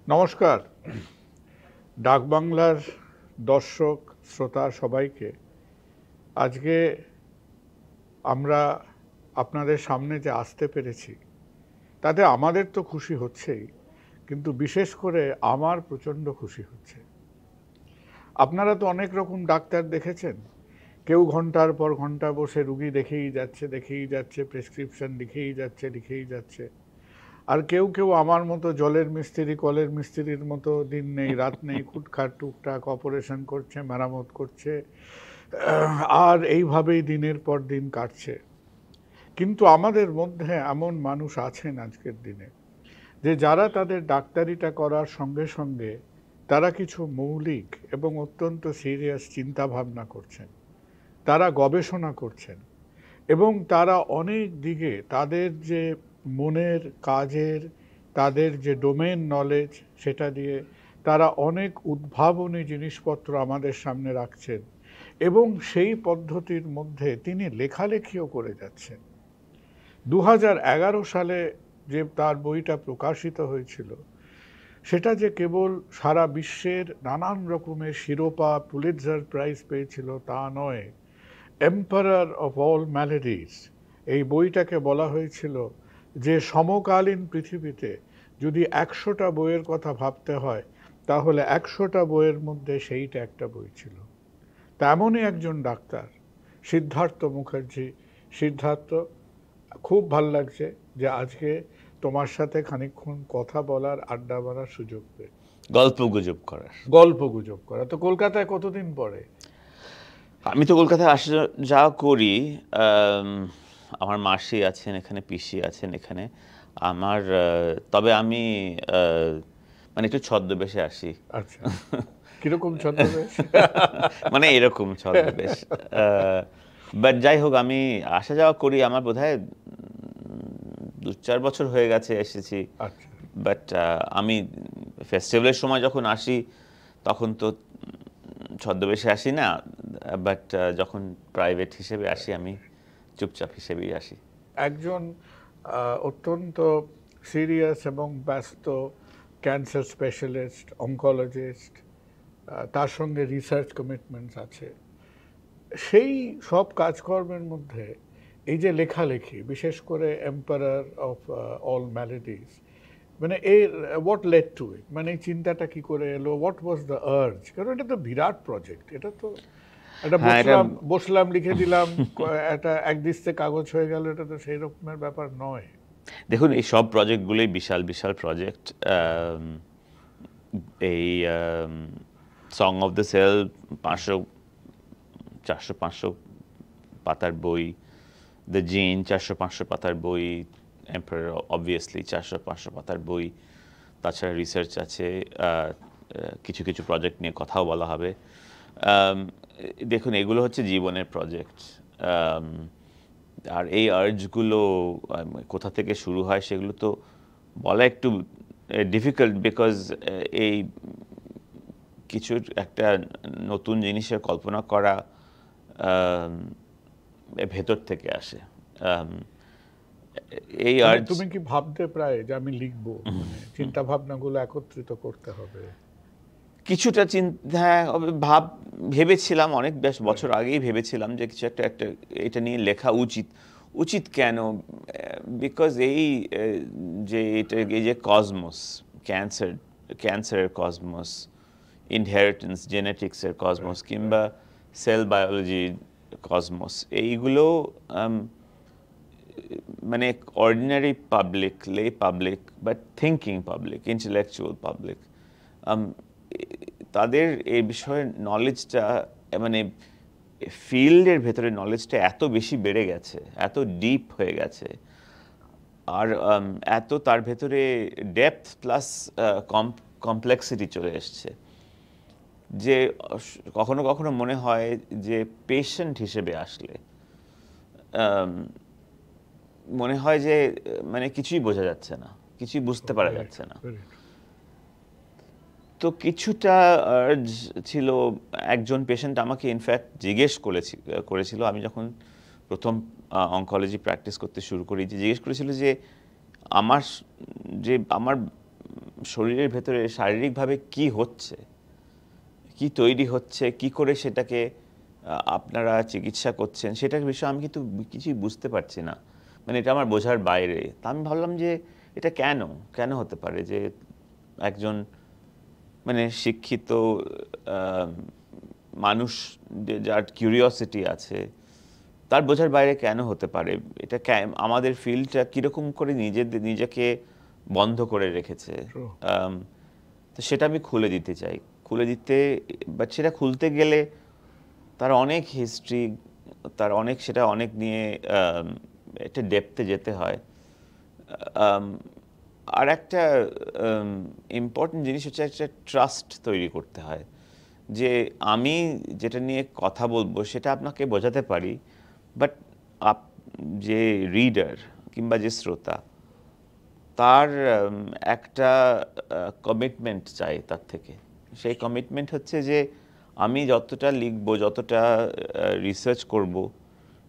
নমস্কার। ডাকবাংলার দর্শক শ্রোতা সবাইকে আজকে আমরা আপনাদের সামনে যে আসতে পেরেছি তাতে আমাদের তো খুশি হচ্ছেই, কিন্তু বিশেষ করে আমার প্রচণ্ড খুশি হচ্ছে। আপনারা তো অনেক রকম ডাক্তার দেখেছেন। কেউ ঘন্টার পর ঘন্টা বসে রুগী দেখেই যাচ্ছে, প্রেসক্রিপশন লিখেই যাচ্ছে। আর কেউ কেউ আমার মতো জলের মিস্ত্রি কলের মিস্ত্রির মতো দিন নেই রাত নেই খুটখাট টুকটাক অপারেশন করছে, মেরামত করছে, আর এইভাবেই দিনের পর দিন কাটছে। কিন্তু আমাদের মধ্যে এমন মানুষ আছেন আজকের দিনে যে যারা তাদের ডাক্তারিটা করার সঙ্গে সঙ্গে তারা কিছু মৌলিক এবং অত্যন্ত সিরিয়াস চিন্তা ভাবনা করছেন, তারা গবেষণা করছেন এবং তারা অনেক দিকে তাদের যে মনের কাজের, তাদের যে ডোমেন নলেজ, সেটা দিয়ে তারা অনেক উদ্ভাবনী জিনিসপত্র আমাদের সামনে রাখছেন এবং সেই পদ্ধতির মধ্যে তিনি লেখালেখিও করে যাচ্ছেন। 2011 সালে যে তার বইটা প্রকাশিত হয়েছিল সেটা যে কেবল সারা বিশ্বের নানান রকমের শিরোপা, পুলিৎজার প্রাইজ পেয়েছিল তা নয়, এম্পারার অফ অল ম্যালেডিজ এই বইটাকে বলা হয়েছিল যে সমকালীন পৃথিবীতে যদি 100টা বইয়ের কথা ভাবতে হয় তাহলে 100টা বইয়ের মধ্যে সেইটা একটা বই ছিল। তেমনই একজন ডাক্তার সিদ্ধার্থ মুখার্জি। সিদ্ধার্থ, খুব ভাল লাগছে যে আজকে তোমার সাথে খানিকক্ষণ কথা বলার, আড্ডা মারার সুযোগ পেয়ে। গল্প গুজব করা। তো কলকাতায় কতদিন পরে? আমি তো কলকাতায় আসা যাওয়া করি। আমার মাসি আছেন এখানে, পিসি আছেন এখানে। আমার তবে আমি মানে একটু ছদ্মবেশে আসি। আচ্ছা, কিরকম ছদ্মবেশ? মানে এরকম ছদ্মবেশ। বাট যাই হোক, আমি আসা যাওয়া করি। আমার বোধহয় 2-4 বছর হয়ে গেছে এসেছি। আচ্ছা, বাট আমি ফেস্টিভ্যালের সময় যখন আসি তখন তো ছদ্মবেশে আসি না, বাট যখন প্রাইভেট হিসেবে আসি আমি চুপচাপ হিসেবেই আসি। একজন অত্যন্ত সিরিয়াস এবং ব্যস্ত ক্যান্সার স্পেশালিস্ট, অঙ্কোলজিস্ট, তার সঙ্গে রিসার্চ কমিটমেন্টস আছে। সেই সব কাজকর্মের মধ্যে এই যে লেখালেখি, বিশেষ করে এম্পারার অফ অল ম্যালেডিজ, মানে এর হোয়াট লেড টু ইট, মানে এই চিন্তাটা কি করে এলো, হোয়াট ওয়াজ দ্য আর্জ? কারণ এটা তো বিরাট প্রজেক্ট, এটা তো একটা হ্যাঁ, এটা বসলাম লিখে দিলাম, একটা এক দৃষ্টে কাগজ হয়ে গেল, এটা তো সেই রকমের ব্যাপার নয়। দেখুন, এই সব প্রজেক্টগুলোই বিশাল বিশাল প্রজেক্ট। এই সং অফ দ্য সেল 400-500 পাতার বই, দ্য জিন 400-500 পাতার বই, এম্পারার অবভিয়াসলি 400-500 পাতার বই, তাছাড়া রিসার্চ আছে, কিছু কিছু প্রজেক্ট নিয়ে কথাও বলা হবে। দেখুন, এগুলো হচ্ছে জীবনের প্রজেক্ট। আর এই আর্জগুলো কোথা থেকে শুরু হয় সেগুলো তো বলা একটু ডিফিকাল্ট, বিকজ এই কিছু একটা নতুন জিনিসের কল্পনা করা ভেতর থেকে আসে। এই আর্জ তুমি কি ভাবতে প্রায় যে আমি লিখবো, মানে চিন্তা ভাবনাগুলো একত্রিত করতে হবে? কিছুটা চিন্তা ভেবেছিলাম, অনেক বেশ বছর আগেই ভেবেছিলাম যে কিছু একটা এটা নিয়ে লেখা উচিত কেন? বিকজ এই যে কসমস, ক্যান্সারের কসমস, ইনহেরিটেন্স জেনেটিক্সের কসমস, কিংবা সেল বায়োলজি কসমস, এইগুলো মানে অর্ডিনারি পাবলিক, লে public, but thinking public, intellectual public, তাদের এই বিষয়ে নলেজটা, মানে ফিল্ডের ভেতরে নলেজটা এত বেশি বেড়ে গেছে, এত ডিপ হয়ে গেছে, আর এত তার ভেতরে ডেপথ প্লাস কমপ্লেক্সিটি চলে এসছে যে কখনো কখনো মনে হয় যে পেশেন্ট হিসেবে আসলে মনে হয় যে মানে কিছুই বোঝা যাচ্ছে না, কিছুই বুঝতে পারা যাচ্ছে না। তো কিছুটা আর্জ ছিল। একজন পেশেন্ট আমাকে ইনফ্যাক্ট জিজ্ঞেস করেছিল, আমি যখন প্রথম অঙ্কোলজি প্র্যাকটিস করতে শুরু করি, যে জিজ্ঞেস করেছিল যে আমার শরীরের ভেতরে শারীরিকভাবে কি হচ্ছে, কি তৈরি হচ্ছে, কি করে সেটাকে আপনারা চিকিৎসা করছেন, সেটার বিষয়ে আমি কিন্তু কিছুই বুঝতে পারছি না। মানে এটা আমার বোঝার বাইরে। তা আমি ভাবলাম যে এটা কেন কেন হতে পারে যে একজন মানে শিক্ষিত আহ, মানুষ, যার কিউরিওসিটি আছে, তার বোঝার বাইরে কেন হতে পারে এটা? আমাদের ফিল্ডটা কীরকম করে নিজেকে বন্ধ করে রেখেছে। True. তো সেটা আমি খুলে দিতে চাই, খুলে দিতে, বাট সেটা খুলতে গেলে তার অনেক হিস্ট্রি, তার অনেক, সেটা অনেক নিয়ে একটা ডেপথে যেতে হয়। আম, আর একটা ইম্পর্টেন্ট জিনিস হচ্ছে একটা ট্রাস্ট তৈরি করতে হয়, যে আমি যেটা নিয়ে কথা বলবো সেটা আপনাকে বোঝাতে পারি, বাট যে রিডার কিংবা যে শ্রোতা, তার একটা কমিটমেন্ট চাই তার থেকে। সেই কমিটমেন্ট হচ্ছে যে আমি যতটা লিখবো, যতটা রিসার্চ করব,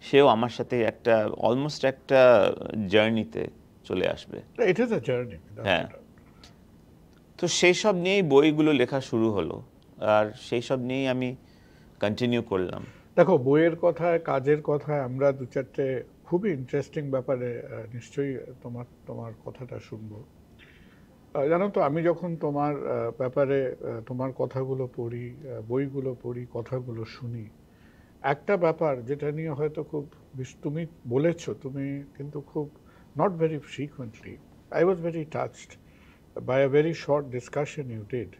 সেও আমার সাথে একটা অলমোস্ট একটা জার্নিতে চলে আসবে। It is a journey. without হ্যাঁ, a doubt. তো সেই সব নিয়েই বইগুলো লেখা শুরু হলো, আর সেই সব নিয়েই আমি কন্টিনিউ করলাম। দেখো, বইয়ের কথায়, কাজের কথায় আমরা দু চারটে খুবই ইন্টারেস্টিং ব্যাপারে নিশ্চয়ই তোমার তোমার কথাটা শুনবো। জানো তো, আমি যখন তোমার ব্যাপারে তোমার কথাগুলো পড়ি, বইগুলো পড়ি, কথাগুলো শুনি, একটা ব্যাপার যেটা নিয়ে হয়তো খুব তুমি বলেছো, তুমি কিন্তু খুব not very frequently, I was very touched by a very short discussion you did.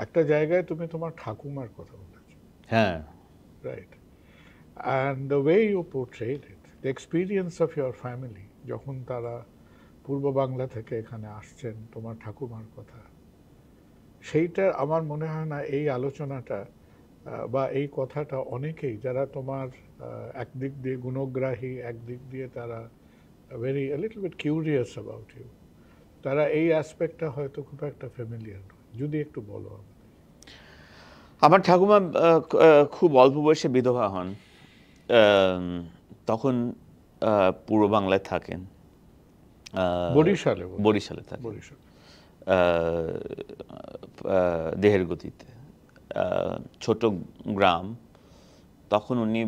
একটা জায়গায় তুমি তোমার ঠাকুমার কথা বলেছো, হ্যাঁ, right? And the way you portrayed it, the experience of your family, যখন তারা পূর্ব বাংলা থেকে এখানে আসছেন, তোমার ঠাকুমার কথা, সেইটা আমার মনে হয় না এই আলোচনাটা বা এই কথাটা অনেকেই, যারা তোমার একদিক দিয়ে গুণগ্রাহী, একদিক দিয়ে তারা very little bit curious about you, তারা এই অ্যাসপেক্টটা হয়তো খুব একটা ফ্যামিলিয়ার নয়। যদি একটু বলো আমাদের। আমার ঠাকুমা খুব অল্প বয়সে বিধবা হন। তখন পূর্ব বাংলায় থাকেন, বরিশালে বোধহয়। বরিশালে থাকেন, বরিশাল। দেহের গতিতে ছোট গ্রাম। তখন উনি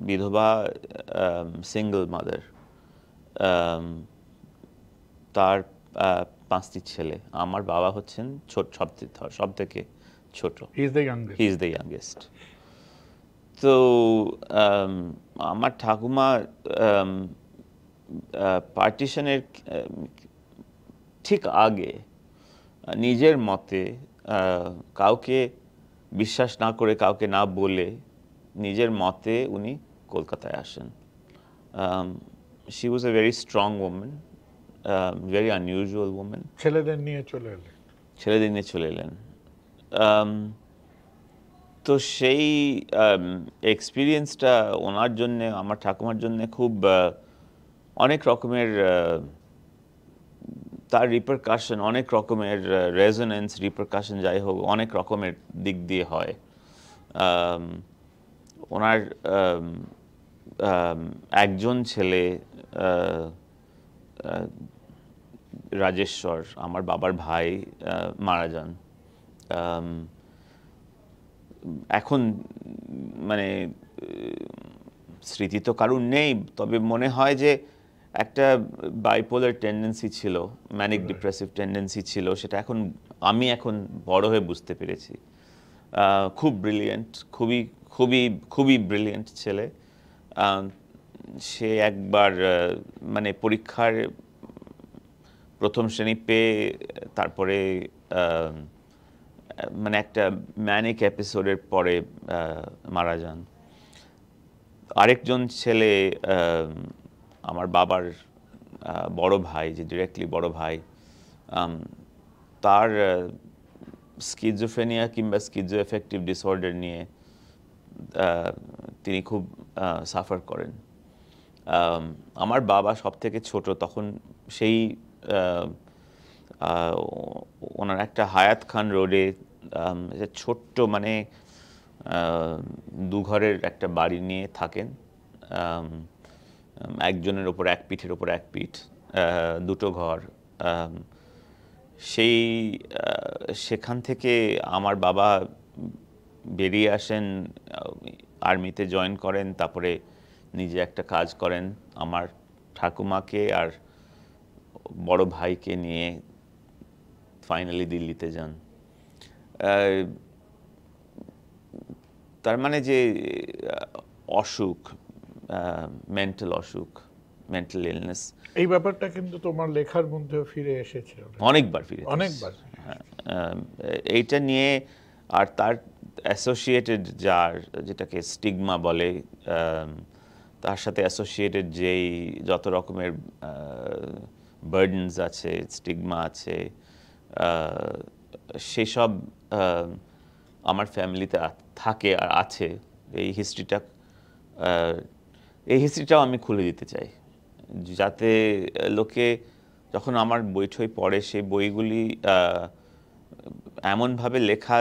বিধবা, সিঙ্গল মাদার। তার 5টি ছেলে। আমার বাবা হচ্ছেন সব থেকে ছোট। He is the youngest. He is the youngest. তো আমার ঠাকুমা পার্টিশনের ঠিক আগে নিজের মতে কাউকে বিশ্বাস না করে, কাউকে না বলে, নিজের মতে উনি কলকাতায় আসেন। She was a very strong woman, very unusual woman. ছেলেদের নিয়ে চলে এলেন। ছেলেদের নিয়ে চলে এলেন। তো সেই এক্সপিরিয়েন্সটা ওনার জন্যে, আমার ঠাকুমার জন্যে খুব অনেক রকমের তার রিপারকাশন, অনেক রকমের রেজোনেন্স, রিপারকাশন যাই হোক, অনেক রকমের দিক দিয়ে হয়। ওনার একজন ছেলে রাজেশ্বর, আমার বাবার ভাই, মারা যান। এখন মানে স্মৃতি তো কারুর নেই, তবে মনে হয় যে একটা বাইপোলার টেন্ডেন্সি ছিল, ম্যানিক ডিপ্রেসিভ টেন্ডেন্সি ছিল, সেটা আমি এখন বড় হয়ে বুঝতে পেরেছি। খুব ব্রিলিয়েন্ট, খুবই খুবই খুবই ব্রিলিয়েন্ট ছেলে। সে একবার মানে পরীক্ষার প্রথম শ্রেণী পেয়ে তারপরে মানে একটা ম্যানিক এপিসোডের পরে মারা যান। আরেকজন ছেলে, আমার বাবার বড় ভাই, যে ডিরেক্টলি বড় ভাই, তার স্কিজোফ্রেনিয়া কিংবা স্কিজোএফেক্টিভ ডিসঅর্ডার নিয়ে তিনি খুব সাফার করেন। আমার বাবা সব থেকে ছোট, তখন সেই ওনার একটা হায়াত খান রোডে ছোট্ট মানে দুঘরের একটা বাড়ি নিয়ে থাকেন। একজনের ওপর এক পিঠের ওপর এক পিঠ, দুটো ঘর। সেই সেখান থেকে আমার বাবা বেরিয়ে আসেন, আর্মিতে জয়েন করেন, তারপরে নিজে একটা কাজ করেন, আমার ঠাকুমাকে আর বড় ভাইকে নিয়ে ফাইনালি দিল্লিতে যান। তার মানে যে অসুখ, মেন্টাল অসুখ, মেন্টাল ইলনেস, এই ব্যাপারটা কিন্তু তোমার লেখার মধ্যেও ফিরে এসেছে অনেকবার ফিরে অনেকবার। এইটা নিয়ে, আর তার অ্যাসোসিয়েটেড যেটাকে স্টিগমা বলে, তার সাথে অ্যাসোসিয়েটেড যেই যত রকমের বার্ডেনস আছে, স্টিগমা আছে, সেসব আমার ফ্যামিলিতে থাকে আর আছে। এই হিস্ট্রিটাও আমি খুলে দিতে চাই, যাতে লোকে যখন আমার বই পড়ে, সেই বইগুলি এমনভাবে লেখা,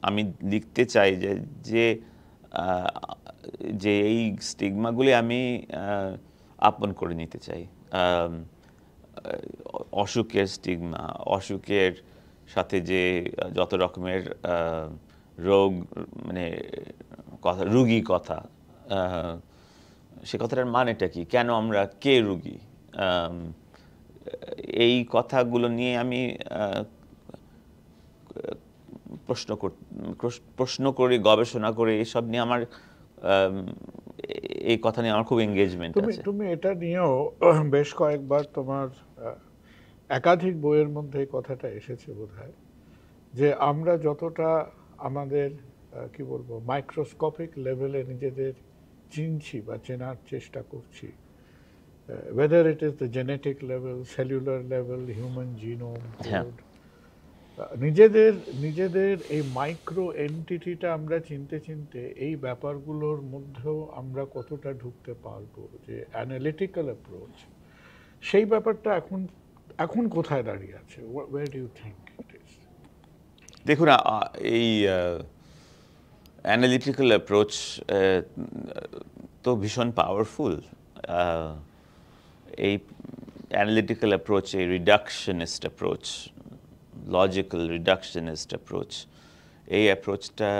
আমি লিখতে চাই যে যে এই স্টিগমাগুলি আমি আপন করে নিতে চাই। অসুখের স্টিগমা, অসুখের সাথে যে যত রকমের রোগ, মানে কথা, রুগী কথা, সে কথাটার মানেটা কি, কেন আমরা কে রুগী, এই কথাগুলো নিয়ে আমি প্রশ্ন করি, গবেষণা করি, এসব নিয়ে আমার এই কথা নিয়ে আমার খুব এঙ্গেজমেন্ট আছে। তুমি এটা নিয়েও বেশ কয়েকবার তোমার একাধিক বইয়ের মধ্যে এই কথাটা এসেছে বোধহয়, যে আমরা যতটা আমাদের কি বলবো মাইক্রোস্কোপিক লেভেলে নিজেদের চিনছি বা চেনার চেষ্টা করছি, whether it is the genetic level, cellular level, human genome code, নিজেদের এই মাইক্রো এন্টিটিটা আমরা চিনতে এই ব্যাপারগুলোর মধ্যেও আমরা কতটা ঢুকতে পারবো, যে অ্যানালিটিক্যাল অ্যাপ্রোচ, সেই ব্যাপারটা এখন কোথায় দাঁড়িয়ে আছে? where do you think it is? দেখুন, এই অ্যানালিটিক্যাল অ্যাপ্রোচ তো ভীষণ পাওয়ারফুল। এই অ্যানালিটিক্যাল অ্যাপ্রোচ, এই রিডাকশনিস্ট অ্যাপ্রোচ, লজিক্যাল রিডাকশনিস্ট অ্যাপ্রোচ, এই অ্যাপ্রোচটা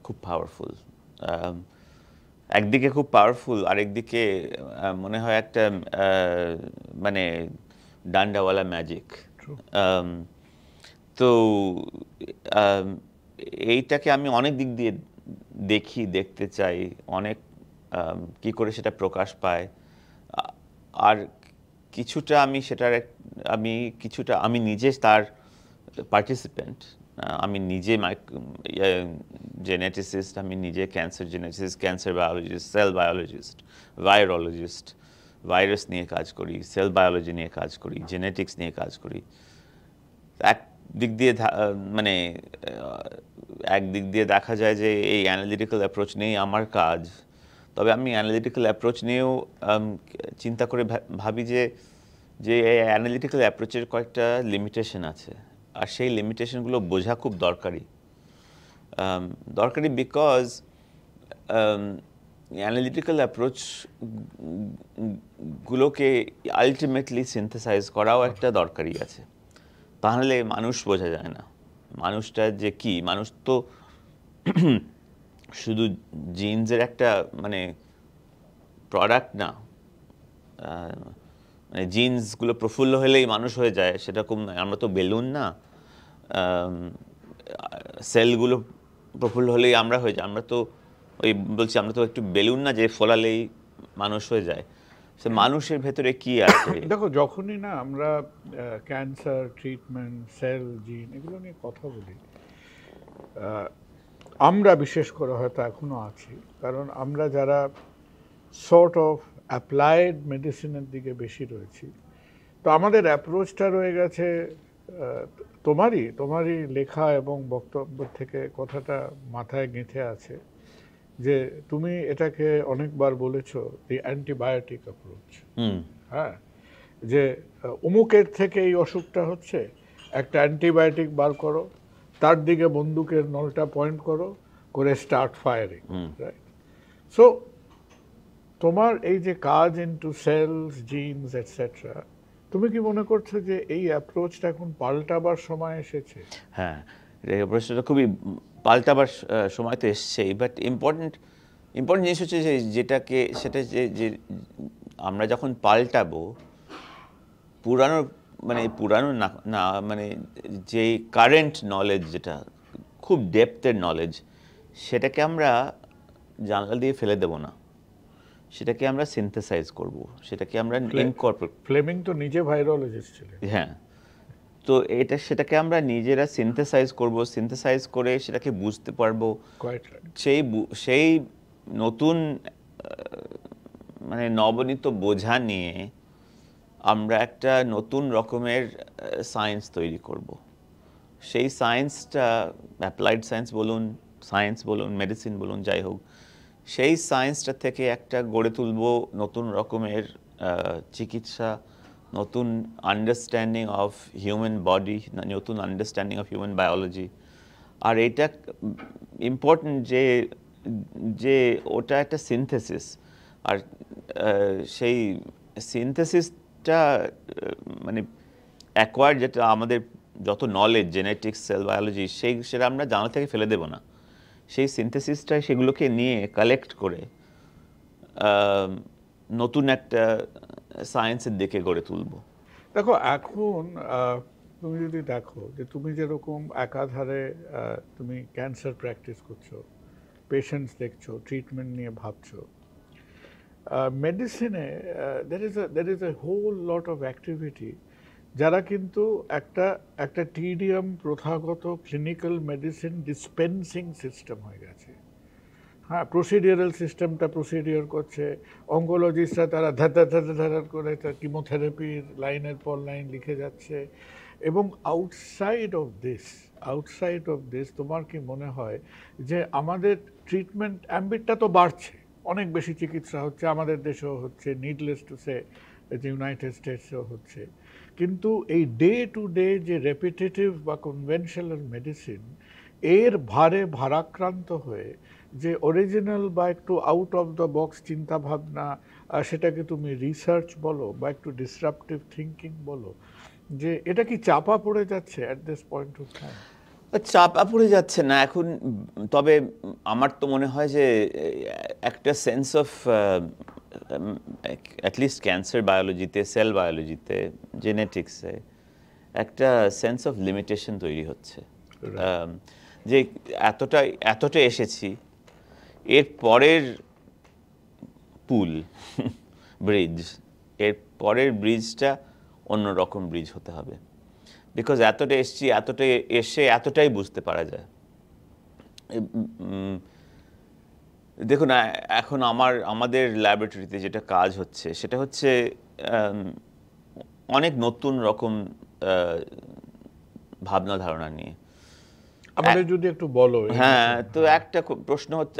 খুব পাওয়ারফুল। একদিকে খুব পাওয়ারফুল, আরেকদিকে মনে হয় একটা মানে ডান্ডাওয়ালা ম্যাজিক। তো এইটাকে আমি অনেক দিক দিয়ে দেখতে চাই, অনেক কি করে সেটা প্রকাশ পায়, আর কিছুটা আমি নিজে তার পার্টিসিপেন্ট। আমি নিজে জেনেটিসিস্ট, আমি নিজে cancer geneticist, cancer biologist, cell biologist, virologist, virus নিয়ে কাজ করি, সেল বায়োলজি নিয়ে কাজ করি, জেনেটিক্স নিয়ে কাজ করি। একদিক দিয়ে দেখা যায় যে এই অ্যানালিটিক্যাল অ্যাপ্রোচ নিয়েই আমার কাজ। তবে আমি অ্যানালিটিক্যাল অ্যাপ্রোচ নিয়েও চিন্তা করে ভাবি যে এই অ্যানালিটিক্যাল অ্যাপ্রোচের কয়েকটা লিমিটেশন আছে, আর সেই লিমিটেশনগুলো বোঝা খুব দরকারি। বিকজ অ্যানালিটিক্যাল অ্যাপ্রোচগুলোকে আলটিমেটলি সিনথেসাইজ করাও একটা দরকারি আছে, তাহলে মানুষ বোঝা যায় না। মানুষটা যে কি, মানুষ তো শুধু জিনসের একটা প্রোডাক্ট না। জিনসগুলো প্রফুল্ল হলেই মানুষ হয়ে যায় সেরকম নয়। আমরা তো বেলুন না, সেলগুলো প্রফুল্ল হলেই আমরা হয়ে যাই। আমরা তো আমরা তো একটু বেলুন না যে ফোলালেই মানুষ হয়ে যায়। মানুষের ভেতরে কি আছে? দেখো, যখনই না আমরা ক্যান্সার ট্রিটমেন্ট, সেল, জিন এগুলো নিয়ে কথা বলি, আমরা বিশেষ করে হয়তো এখনো আছি, কারণ আমরা যারা সর্ট অফ অ্যাপ্লাইড মেডিসিনের দিকে বেশি রয়েছি, তো আমাদের অ্যাপ্রোচটা রয়ে গেছে। তোমারই লেখা এবং বক্তব্য থেকে কথাটা মাথায় গেঁথে আছে, যে তুমি এটাকে অনেকবার বলেছো দি অ্যান্টিবায়োটিক অ্যাপ্রোচ। হ্যাঁ, যে অমুকের থেকে এই অসুখটা হচ্ছে, একটা অ্যান্টিবায়োটিক বার করো, তার দিকে বন্দুকের নলটা পয়েন্ট করে স্টার্ট ফায়ারিং, রাইট? সো তোমার এই যে কাজ ইনটু সেলস, জিনস এটসেট্রা, তুমি কি মনে করছো যে এই অ্যাপ্রোচটা এখন পাল্টাবার সময় এসেছে? হ্যাঁ, এই প্রশ্নটা খুবই পাল্টাবার সময় তো এসছেই, বাট ইম্পর্টেন্ট ইম্পর্টেন্ট জিনিস হচ্ছে যে যেটাকে সেটা যে যে আমরা যখন পাল্টাবো, পুরানো মানে পুরানো না না মানে যে কারেন্ট নলেজ, যেটা খুব ডেপথের নলেজ, সেটাকে আমরা জানলা দিয়ে ফেলে দেব না, সেটাকে আমরা সিনথেসাইজ করব, সেটাকে আমরা ইনকর্পোরেট। ফ্লেমিং তো নিজে ভাইরোলজিস্ট ছিলেন। হ্যাঁ, তো সেটাকে আমরা নিজেরা সিনথেসাইজ করব, সিনথেসাইজ করে সেটাকে বুঝতে পারবো। Quite right. সেই নতুন মানে নবনীত বোঝা নিয়ে আমরা একটা নতুন রকমের সায়েন্স তৈরি করব। সেই সায়েন্সটা অ্যাপ্লাইড সায়েন্স বলুন, মেডিসিন বলুন, যাই হোক, সেই সায়েন্সটা থেকে একটা গড়ে তুলব নতুন রকমের চিকিৎসা, নতুন আন্ডারস্ট্যান্ডিং অফ হিউম্যান বডি, নতুন আন্ডারস্ট্যান্ডিং অফ হিউম্যান বায়োলজি। আর এটা ইম্পর্টেন্ট যে যে ওটা একটা সিনথেসিস। আর সেই সিনথেসিসটা মানে অ্যাকোয়ার্ড, যেটা আমাদের যত নলেজ, জেনেটিক্স, সেল বায়োলজি, সেটা আমরা জানা থেকে ফেলে দেব না। সেই সিনথেসিসটা সেগুলোকে নিয়ে কালেক্ট করে নতুন একটা সায়েন্সের দিকে গড়ে তুলব। দেখো এখন তুমি যদি দেখো যে তুমি যেরকম একাধারে তুমি ক্যান্সার প্র্যাকটিস করছো, পেশেন্টস দেখছো, ট্রিটমেন্ট নিয়ে ভাবছো, মেডিসিনে there is a whole lot of activity যারা কিন্তু একটা একটা টিডিএম প্রথাগত ক্লিনিক্যাল মেডিসিন ডিসপেন্সিং সিস্টেম হয়ে গেছে। হ্যাঁ, প্রসিডিওরাল সিস্টেমটা প্রসিডিওর করছে, অঙ্কোলজিস্টরা তারা ধার করে তার কিমোথেরাপির লাইনের পর লাইন লিখে যাচ্ছে। এবং আউটসাইড অফ দিস তোমার কি মনে হয় যে আমাদের ট্রিটমেন্ট অ্যাম্বিটটা তো বাড়ছে, অনেক বেশি চিকিৎসা হচ্ছে, আমাদের দেশেও হচ্ছে, নিডলেস টু সে যে ইউনাইটেড স্টেটসেও হচ্ছে, কিন্তু এই ডে টু ডে যে রেপিটেটিভ বা কনভেনশনাল মেডিসিন, এর ভারে ভারাক্রান্ত হয়ে যে অরিজিনাল বা একটু আউট অফ দ্য বক্স চিন্তাভাবনা, সেটাকে তুমি রিসার্চ বলো বা একটু ডিসরাপটিভ থিঙ্কিং বলো, যে এটা কি চাপা পড়ে যাচ্ছে at this point of time? চাপা পড়ে যাচ্ছে না এখন, তবে আমার তো মনে হয় যে একটা সেন্স অফ অ্যাটলিস্ট ক্যান্সার বায়োলজিতে, সেল বায়োলজিতে, জেনেটিক্সে একটা সেন্স অফ লিমিটেশন তৈরি হচ্ছে। যে এতটা এসেছি, এর পরের পুল ব্রিজ, এর পরের ব্রিজটা অন্যরকম ব্রিজ হতে হবে। বিকজ এতটা এসছি, এতটাই বুঝতে পারা যায়। দেখুন, এখন আমাদের ল্যাবরেটরিতে যেটা কাজ হচ্ছে সেটা হচ্ছে অনেক নতুন রকম ভাবনা ধারণা নিয়ে। আমাদের যদি একটু বলো। হ্যাঁ, তো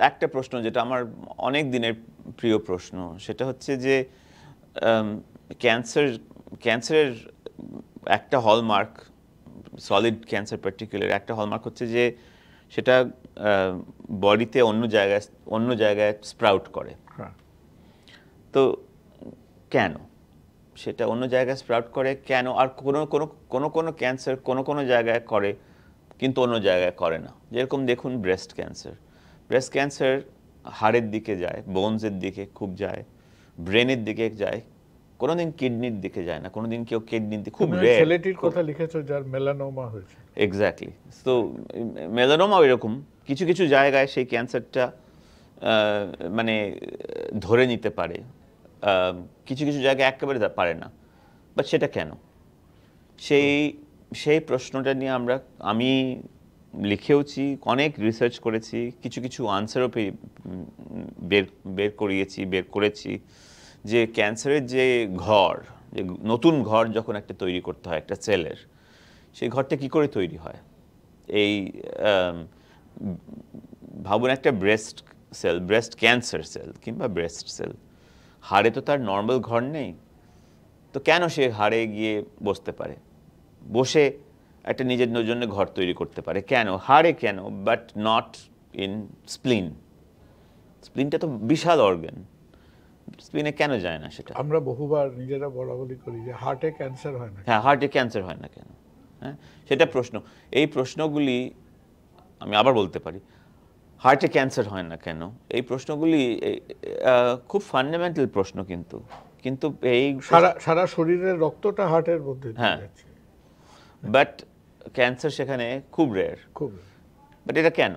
একটা প্রশ্ন যেটা আমার অনেক দিনের প্রিয় প্রশ্ন, সেটা হচ্ছে যে ক্যান্সারের একটা হলমার্ক, সলিড ক্যান্সার পার্টিকুলার একটা হলমার্ক হচ্ছে যে সেটা বডিতে অন্য জায়গায় স্প্রাউট করে। তো কেন সেটা অন্য জায়গায় স্প্রাউট করে, কেন? আর কোনো ক্যান্সার কোনো জায়গায় করে কিন্তু অন্য জায়গায় করে না। যেরকম দেখুন ব্রেস্ট ক্যান্সার হাড়ের দিকে যায়, বোনসের দিকে খুব যায়, ব্রেনের দিকে যায়, কোনোদিন কিডনির দিকে যায় না, কোনোদিন কেউ কিডনির দিকে, খুব রেয়ার। ছেলেটির কথা লিখেছো যার মেলানোমা হয়েছে। এক্স্যাক্টলি। তো মেলানোমাও এরকম কিছু কিছু জায়গায় সেই ক্যান্সারটা মানে ধরে নিতে পারে, কিছু কিছু জায়গায় একেবারে পারে না। বাট সেটা কেন? সেই প্রশ্নটা নিয়ে আমি লিখেওছি, অনেক রিসার্চ করেছি, কিছু আনসারও বের করেছি যে ক্যান্সারের যে নতুন ঘর যখন একটা তৈরি করতে হয় একটা সেলের, সেই ঘরটা কি করে তৈরি হয়। এই ভাবুন একটা ব্রেস্ট ক্যান্সার সেল কিংবা ব্রেস্ট সেল, হাড়ে তো তার নর্মাল ঘর নেই, তো কেন সে হাড়ে গিয়ে বসতে পারে, বসে একটা নিজের জন্য ঘর তৈরি করতে পারে? কেন হাড়ে, কেন বাট নট ইন স্প্লিনটা তো বিশাল অর্গান, স্প্লিনে কেন যায় না সেটা? আমরা বহুবার নিজেরা বলাবলি করি যে হার্টে ক্যান্সার হয় না। হ্যাঁ, হার্টে ক্যান্সার হয় না কেন? হ্যাঁ, সেটা প্রশ্ন। এই প্রশ্নগুলি আমি আবার বলতে পারি, হার্টে ক্যান্সার হয় না কেন? এই প্রশ্নগুলি খুব ফান্ডামেন্টাল প্রশ্ন, কিন্তু কিন্তু এই সারা শরীরের রক্তটা হার্টের মধ্যে দিয়ে হ্যাঁ, যাচ্ছে। বাট ক্যান্সার সেখানে খুব রেয়ার। খুব বাট এটা কেন?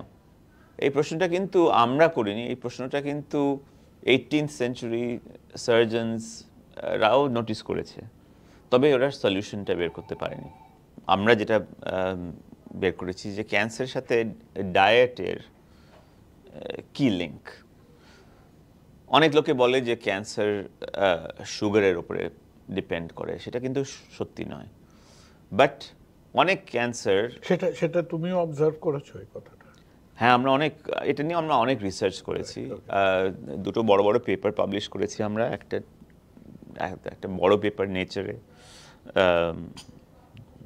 এই প্রশ্নটা কিন্তু আমরা করিনি, এই প্রশ্নটা কিন্তু 18th সেঞ্চুরি সার্জনসরাও নোটিস করেছে, তবে ওরা সলিউশনটা বের করতে পারেনি। আমরা যেটা বের করেছি যে ক্যান্সারের সাথে ডায়েটের কি লিঙ্ক। অনেক লোকে বলে যে ক্যান্সার সুগারের উপরে ডিপেন্ড করে, সেটা কিন্তু সত্যি নয়। বাট অনেক ক্যান্সার, সেটা তুমিও অবজার্ভ করেছো এই কথাটা? হ্যাঁ, এটা নিয়ে আমরা অনেক রিসার্চ করেছি। দুটো বড় বড় পেপার পাবলিশ করেছি আমরা। একটা বড় পেপার নেচারে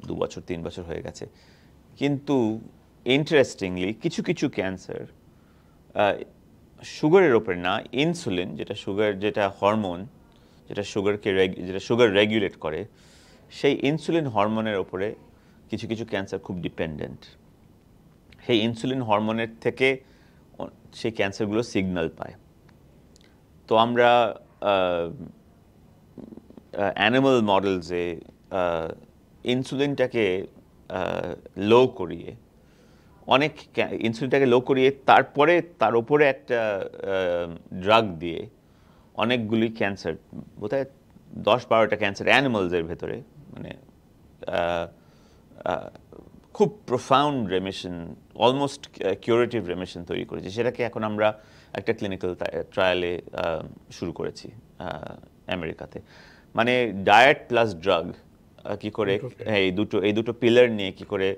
2 বছর 3 বছর হয়ে গেছে। কিন্তু ইন্টারেস্টিংলি কিছু কিছু ক্যান্সার সুগারের ওপর না, ইনসুলিন যেটা হরমোন, যেটা সুগার রেগুলেট করে, সেই ইনসুলিন হরমোনের ওপরে কিছু কিছু ক্যান্সার খুব ডিপেন্ডেন্ট। সেই ইনসুলিন হরমোনের থেকে সেই ক্যান্সারগুলো সিগন্যাল পায়। তো আমরা অ্যানিমাল মডেলসে ইনসুলিনটাকে লো করিয়ে তারপরে তার উপরে একটা ড্রাগ দিয়ে অনেকগুলি ক্যান্সার, বোধহয় 10-12টা ক্যান্সার অ্যানিমালসের ভেতরে, মানে খুব profound remission, almost curative remission তৈরি করেছি। সেটাকে এখন আমরা একটা ক্লিনিক্যাল ট্রায়ালে শুরু করেছি আমেরিকাতে। মানে ডায়েট প্লাস ড্রাগ কি করে, এই দুটো পিলার নিয়ে কি করে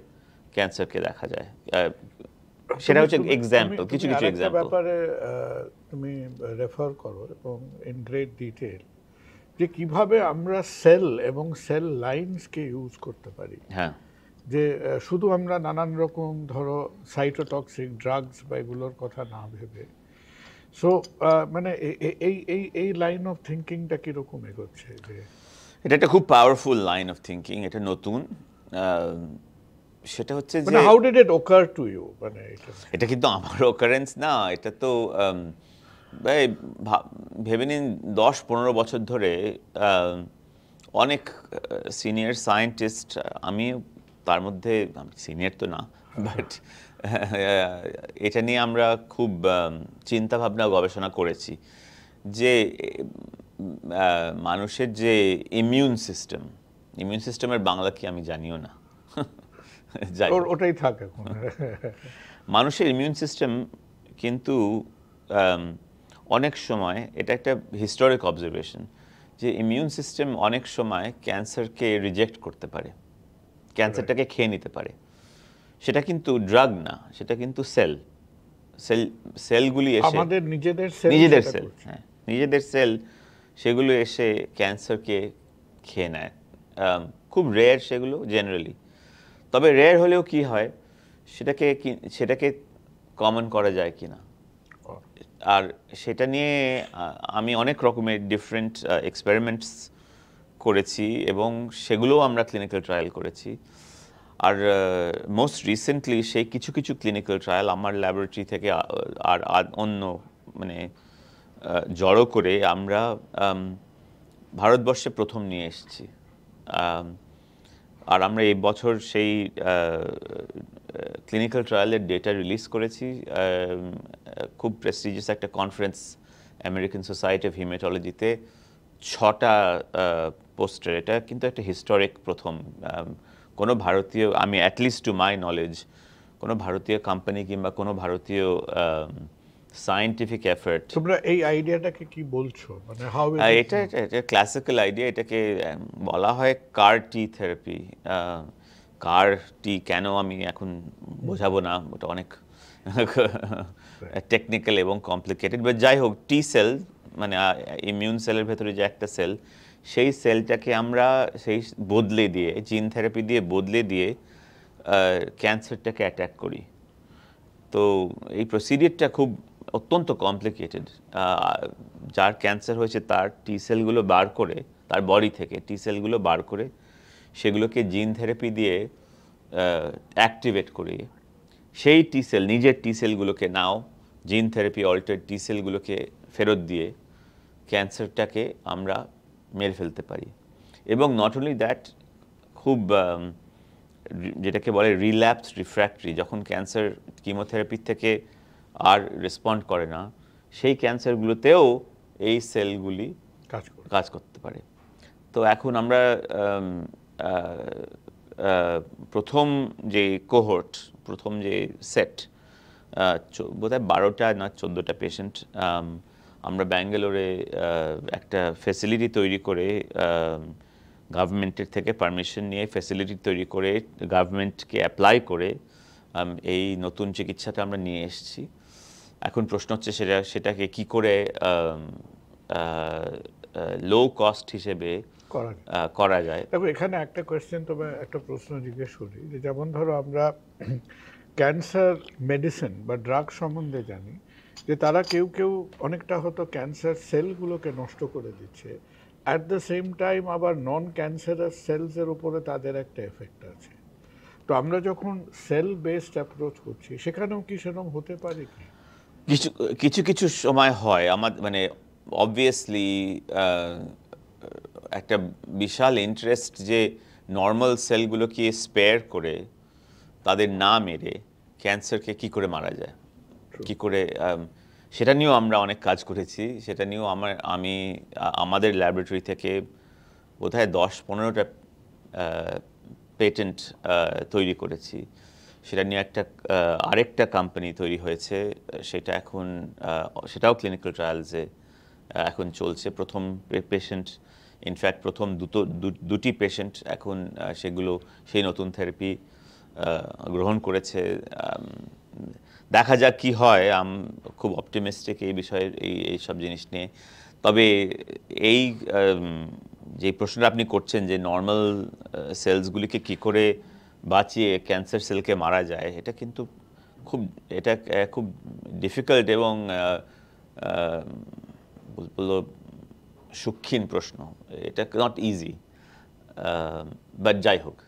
ক্যান্সারকে দেখা যায়, সেটা হচ্ছে এক্সাম্পল, কিছু কিছু এক্সাম্পল। ব্যাপারে তুমি রেফার করো এবং ইন গ্রেট ডিটেল যে কিভাবে আমরা সেল এবং সেল লাইনসকে ইউজ করতে পারি। হ্যাঁ, যে শুধু আমরা নানান রকম ধরো সাইটোটক্সিক ড্রাগস বা এগুলোর কথা না ভেবে, সো মানে এই লাইন অফ থিঙ্কিংটা কিরকম এগোচ্ছে? যে এটা একটা খুব পাওয়ারফুল লাইন অফ থিঙ্কিং, এটা নতুন। সেটা হচ্ছে যে হাউ ডিড ইট ওকার টু ইউ? মানে এটা কিন্তু আমার ওকারেন্স না, এটা তো ভেবে নিন 10-15 বছর ধরে অনেক সিনিয়র সায়েন্টিস্ট, আমি তার মধ্যে, আমি সিনিয়র তো না, বাট এটা নিয়ে আমরা খুব চিন্তা ভাবনা গবেষণা করেছি যে মানুষের যে ইমিউন সিস্টেমের বাংলা কি আমি জানিও না, ওটাই থাকে এখন। মানুষের ইমিউন সিস্টেম কিন্তু অনেক সময়, এটা একটা হিস্টোরিক অবজারভেশন, যে ইমিউন সিস্টেম অনেক সময় ক্যান্সারকে রিজেক্ট করতে পারে, ক্যান্সারটাকে খেয়ে নিতে পারে। সেটা কিন্তু ড্রাগ না, সেটা কিন্তু সেলগুলি এসে আমাদের নিজেদের সেল, হ্যাঁ, নিজেদের সেল, সেগুলো এসে ক্যান্সারকে খেয়ে নেয়। খুব রেয়ার সেগুলো জেনারেলি, তবে রেয়ার হলেও কি হয়, সেটাকে কমন করা যায় কিনা। আর সেটা নিয়ে আমি অনেক রকমের ডিফারেন্ট এক্সপেরিমেন্টস করেছি এবং সেগুলোও আমরা ক্লিনিক্যাল ট্রায়াল করেছি। আর মোস্ট রিসেন্টলি সেই কিছু কিছু ক্লিনিক্যাল ট্রায়াল আমার ল্যাবরেটরি থেকে আর অন্য মানে জড়ো করে আমরা ভারতবর্ষে প্রথম নিয়ে এসেছি। আর আমরা এই বছর সেই ক্লিনিক্যাল ট্রায়ালের ডেটা রিলিজ করেছি। খুব প্রেস্টিজিয়াস একটা কনফারেন্স, আমেরিকান সোসাইটি অফ হিমেটোলজিতে 6টা পোস্টার। এটা কিন্তু একটা হিস্টোরিক প্রথম। কোনো ভারতীয়, আমি অ্যাটলিস্ট টু মাই নলেজ, কোনো ভারতীয় কোম্পানি কিংবা কোনো ভারতীয় সায়েন্টিফিক এফার্ট। তোমরা এই আইডিয়াটাকে কি বলছো? মানে হাউ এটা ক্লাসিক্যাল আইডিয়া, এটাকে বলা হয় কার টি থেরাপি। কার টি কেন আমি এখন বোঝাবো না, ওটা অনেক টেকনিক্যাল এবং কমপ্লিকেটেড, বাট যাই হোক, টি সেল মানে ইমিউন সেলের ভেতরে যে একটা সেল, সেই সেলটাকে আমরা বদলে দিয়ে, জিন থেরাপি দিয়ে বদলে দিয়ে ক্যান্সারটাকে অ্যাটাক করি। তো এই প্রসিডিউরটা খুব অত্যন্ত কমপ্লিকেটেড। যার ক্যান্সার হয়েছে তার টি সেলগুলো বার করে, তার বডি থেকে টি সেলগুলো বার করে সেগুলোকে জিন থেরাপি দিয়ে অ্যাক্টিভেট করিয়ে সেই টি সেল, নিজের টি সেলগুলোকে নাও জিন থেরাপি অল্টার্ড টি সেলগুলোকে ফেরত দিয়ে ক্যান্সারটাকে আমরা মেরে ফেলতে পারি। এবং নট অনলি দ্যাট, খুব যেটাকে বলে রিল্যাপস রিফ্র্যাক্টরি, যখন ক্যান্সার কিমোথেরাপির থেকে আর রেসপন্ড করে না, সেই ক্যান্সারগুলোতেও এই সেলগুলি কাজ করতে পারে। তো এখন আমরা প্রথম যে কোহর্ট, প্রথম যে সেট, বোধহয় 12টা না 14টা পেশেন্ট আমরা ব্যাঙ্গালোরে একটা ফ্যাসিলিটি তৈরি করে, গভর্নমেন্টের থেকে পারমিশন নিয়ে ফ্যাসিলিটি তৈরি করে গভর্নমেন্টকে অ্যাপ্লাই করে এই নতুন চিকিৎসাটা আমরা নিয়ে এসেছি। এখন প্রশ্ন হচ্ছে সেটাকে কি করে লো কস্ট হিসেবে করা যায়। দেখো এখানে একটা কোয়েশ্চেন, তবে একটা প্রশ্ন জিজ্ঞেস করি, যে যেমন ধরো আমরা ক্যান্সার মেডিসিন বা ড্রাগ সম্বন্ধে জানি যে তারা কেউ কেউ অনেকটা হয়তো ক্যান্সার সেলগুলোকে নষ্ট করে দিচ্ছে, অ্যাট দ্য সেম টাইম আবার নন ক্যান্সারাস সেলসের উপরে তাদের একটা এফেক্ট আছে। তো আমরা যখন সেল বেসড অ্যাপ্রোচ করছি সেখানেও কি সেরকম হতে পারে কি? কিছু কিছু সময় হয়। মানে অবভিয়াসলি একটা বিশাল ইন্টারেস্ট যে নর্মাল সেলগুলোকে স্পেয়ার করে তাদের না মেরে ক্যান্সারকে কি করে মারা যায়, কি করে, সেটা নিয়েও আমরা অনেক কাজ করেছি। সেটা নিয়েও আমাদের ল্যাবরেটরি থেকে বোধহয় 10-15টা পেটেন্ট তৈরি করেছি। সেটা নিয়ে আরেকটা কোম্পানি তৈরি হয়েছে, সেটাও ক্লিনিক্যাল ট্রায়ালসে এখন চলছে। প্রথম পেশেন্ট, ইনফ্যাক্ট প্রথম দুটি পেশেন্ট এখন সেই নতুন থেরাপি গ্রহণ করেছে। দেখা যাক কি হয়। খুব অপটিমিস্টিক এই বিষয়ে, এইসব জিনিস নিয়ে। তবে এই যে প্রশ্নটা আপনি করছেন যে নর্মাল সেলসগুলিকে কি করে বাঁচিয়ে ক্যান্সার সেলকে মারা যায়, এটা কিন্তু খুব ডিফিকাল্ট এবং বলবো সূক্ষ্ম প্রশ্ন। এটা নট ইজি, বাট যাই হোক।